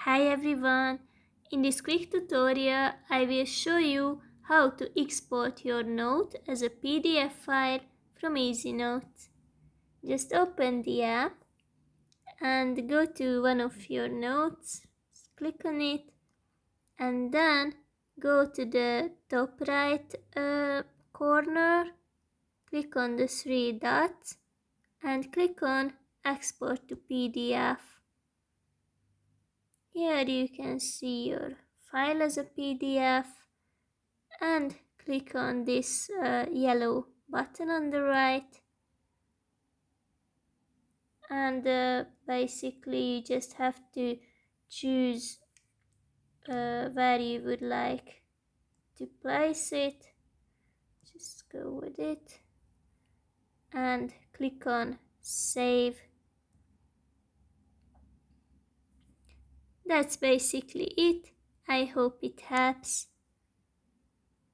Hi everyone! In this quick tutorial, I will show you how to export your note as a PDF file from EasyNote. Just open the app and go to one of your notes, click on it, and then go to the top right corner, click on the three dots, and click on Export to PDF. Here you can see your file as a PDF and click on this yellow button on the right, and basically you just have to choose where you would like to place it. Just go with it and click on save. That's basically it. I hope it helps.